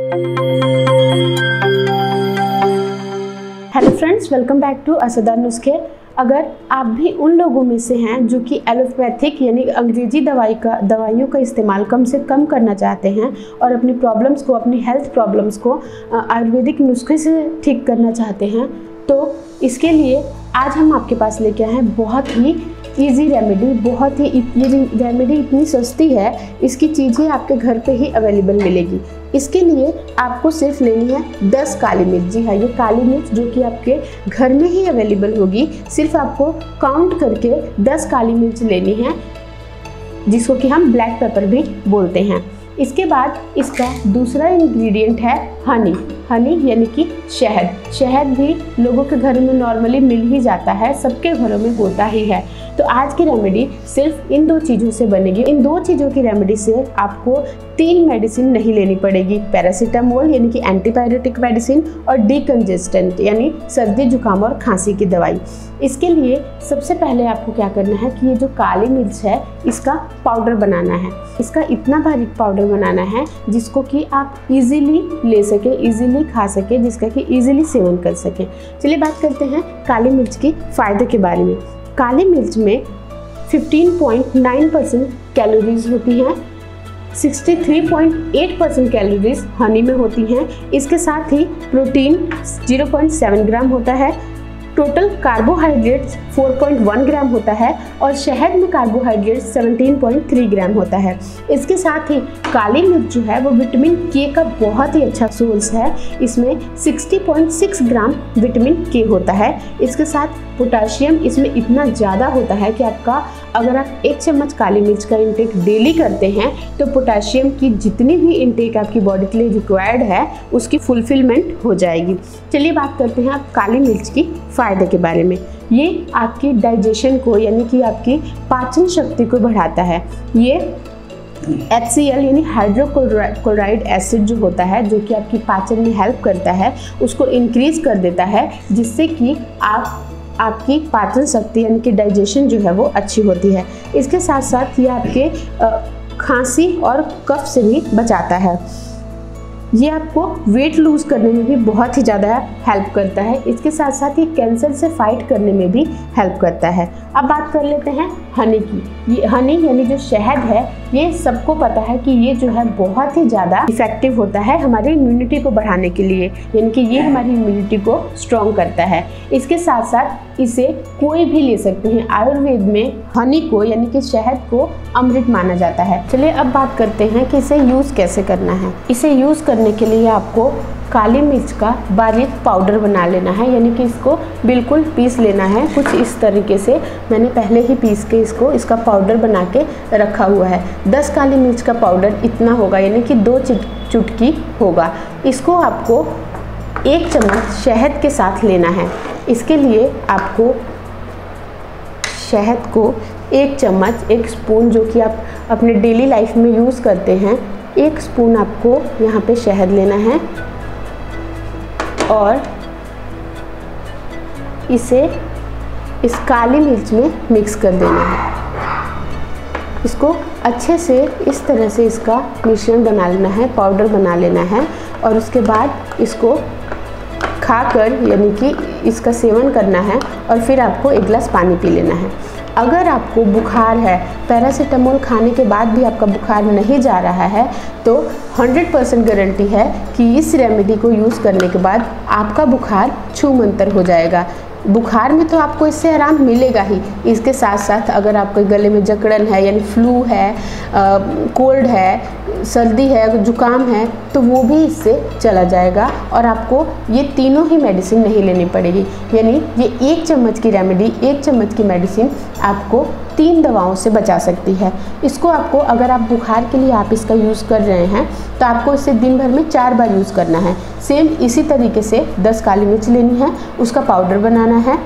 Hello friends, welcome back to असदार नुस्खे। अगर आप भी उन लोगों में से हैं जो कि एलोपैथिक यानी अंग्रेजी दवाइयों का इस्तेमाल कम से कम करना चाहते हैं और अपनी प्रॉब्लम्स को, अपनी हेल्थ प्रॉब्लम्स को आयुर्वेदिक नुस्खे से ठीक करना चाहते हैं, तो इसके लिए आज हम आपके पास लेके आए हैं बहुत ही इजी रेमेडी। ये रेमेडी इतनी सस्ती है, इसकी चीज़ें आपके घर पे ही अवेलेबल मिलेगी। इसके लिए आपको सिर्फ लेनी है 10 काली मिर्च। जी हाँ, ये काली मिर्च जो कि आपके घर में ही अवेलेबल होगी। सिर्फ आपको काउंट करके 10 काली मिर्च लेनी है, जिसको कि हम ब्लैक पेपर भी बोलते हैं। इसके बाद इसका दूसरा इंग्रेडिएंट है हनी यानी कि शहद। शहद भी लोगों के घर में नॉर्मली मिल ही जाता है, सबके घरों में होता ही है। तो आज की रेमेडी सिर्फ इन 2 चीज़ों से बनेगी। इन 2 चीज़ों की रेमेडी से आपको 3 मेडिसिन नहीं लेनी पड़ेगी। पैरासीटामोल यानी कि एंटीबायोटिक मेडिसिन और डिकंजेस्टेंट यानी सर्दी जुकाम और खांसी की दवाई। इसके लिए सबसे पहले आपको क्या करना है कि ये जो काली मिर्च है इसका पाउडर बनाना है। इसका इतना बारीक पाउडर बनाना है जिसको कि आप इजीली ले सके, इजीली खा सके, जिसका कि इजीली सेवन कर सके। चलिए बात करते हैं काली मिर्च की फ़ायदे के बारे में। काली मिर्च में 15.9% कैलोरीज होती हैं, 63.8% कैलोरीज हनी में होती हैं। इसके साथ ही प्रोटीन 0.7 ग्राम होता है, टोटल कार्बोहाइड्रेट्स 4.1 ग्राम होता है और शहद में कार्बोहाइड्रेट्स 17.3 ग्राम होता है। इसके साथ ही काली मिर्च जो है वो विटामिन के का बहुत ही अच्छा सोर्स है। इसमें 60.6 ग्राम विटामिन के होता है। इसके साथ पोटाशियम इसमें इतना ज़्यादा होता है कि अगर आप 1 चम्मच काली मिर्च का इंटेक डेली करते हैं तो पोटाशियम की जितनी भी इंटेक आपकी बॉडी के लिए रिक्वायर्ड है उसकी फुलफिलमेंट हो जाएगी। चलिए बात करते हैं आप काली मिर्च की फ़ायदे के बारे में। ये आपकी डाइजेशन को यानी कि आपकी पाचन शक्ति को बढ़ाता है। ये HCl यानी हाइड्रोक्लोराइड एसिड जो होता है, जो कि आपकी पाचन में हेल्प करता है, उसको इंक्रीज कर देता है, जिससे कि आपकी पाचन शक्ति यानी कि डाइजेशन जो है वो अच्छी होती है। इसके साथ साथ ये आपके खांसी और कफ से भी बचाता है। ये आपको वेट लूज़ करने में भी बहुत ही ज़्यादा हेल्प करता है। इसके साथ साथ ये कैंसर से फाइट करने में भी हेल्प करता है। अब बात कर लेते हैं हनी की। ये हनी यानी जो शहद है, ये सबको पता है कि ये जो है बहुत ही ज़्यादा इफेक्टिव होता है हमारी इम्यूनिटी को बढ़ाने के लिए, यानी कि ये हमारी इम्यूनिटी को स्ट्रॉन्ग करता है। इसके साथ साथ इसे कोई भी ले सकते हैं। आयुर्वेद में हनी को यानी कि शहद को अमृत माना जाता है। चलिए अब बात करते हैं कि इसे यूज़ कैसे करना है। इसे यूज़ करने के लिए आपको काली मिर्च का बारीक पाउडर बना लेना है, यानी कि इसको बिल्कुल पीस लेना है। कुछ इस तरीके से मैंने पहले ही पीस के इसका पाउडर बना के रखा हुआ है। 10 काली मिर्च का पाउडर इतना होगा, यानी कि 2 चुटकी होगा। इसको आपको 1 चम्मच शहद के साथ लेना है। इसके लिए आपको शहद को 1 चम्मच, 1 स्पून, जो कि आप अपने डेली लाइफ में यूज़ करते हैं, 1 स्पून आपको यहाँ पे शहद लेना है और इसे इस काली मिर्च में मिक्स कर देना है। इसको अच्छे से इस तरह से इसका मिश्रण बना लेना है, पाउडर बना लेना है और उसके बाद इसको खाकर यानी कि इसका सेवन करना है और फिर आपको 1 गिलास पानी पी लेना है। अगर आपको बुखार है, पैरासीटामोल खाने के बाद भी आपका बुखार नहीं जा रहा है, तो 100% गारंटी है कि इस रेमेडी को यूज़ करने के बाद आपका बुखार छूमंतर हो जाएगा। बुखार में तो आपको इससे आराम मिलेगा ही। इसके साथ साथ अगर आपके गले में जकड़न है यानी फ्लू है, कोल्ड है, सर्दी है, जुकाम है, तो वो भी इससे चला जाएगा और आपको ये तीनों ही मेडिसिन नहीं लेनी पड़ेगी। यानी ये 1 चम्मच की रेमेडी, 1 चम्मच की मेडिसिन आपको 3 दवाओं से बचा सकती है। इसको आपको, अगर आप बुखार के लिए आप इसका यूज़ कर रहे हैं तो आपको इसे दिन भर में 4 बार यूज़ करना है। सेम इसी तरीके से 10 काली मिर्च लेनी है, उसका पाउडर बनाना है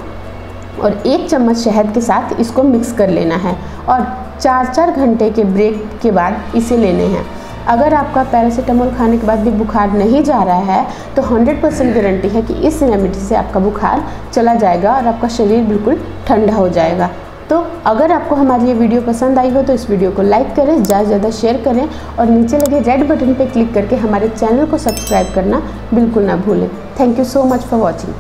और 1 चम्मच शहद के साथ इसको मिक्स कर लेना है और 4-4 घंटे के ब्रेक के बाद इसे लेने हैं। अगर आपका पैरासीटामोल खाने के बाद भी बुखार नहीं जा रहा है तो 100% गारंटी है कि इस रेमेडी से आपका बुखार चला जाएगा और आपका शरीर बिल्कुल ठंडा हो जाएगा। तो अगर आपको हमारी ये वीडियो पसंद आई हो तो इस वीडियो को लाइक करें, ज़्यादा से ज़्यादा शेयर करें और नीचे लगे रेड बटन पर क्लिक करके हमारे चैनल को सब्सक्राइब करना बिल्कुल ना भूलें। Thank you so much for watching.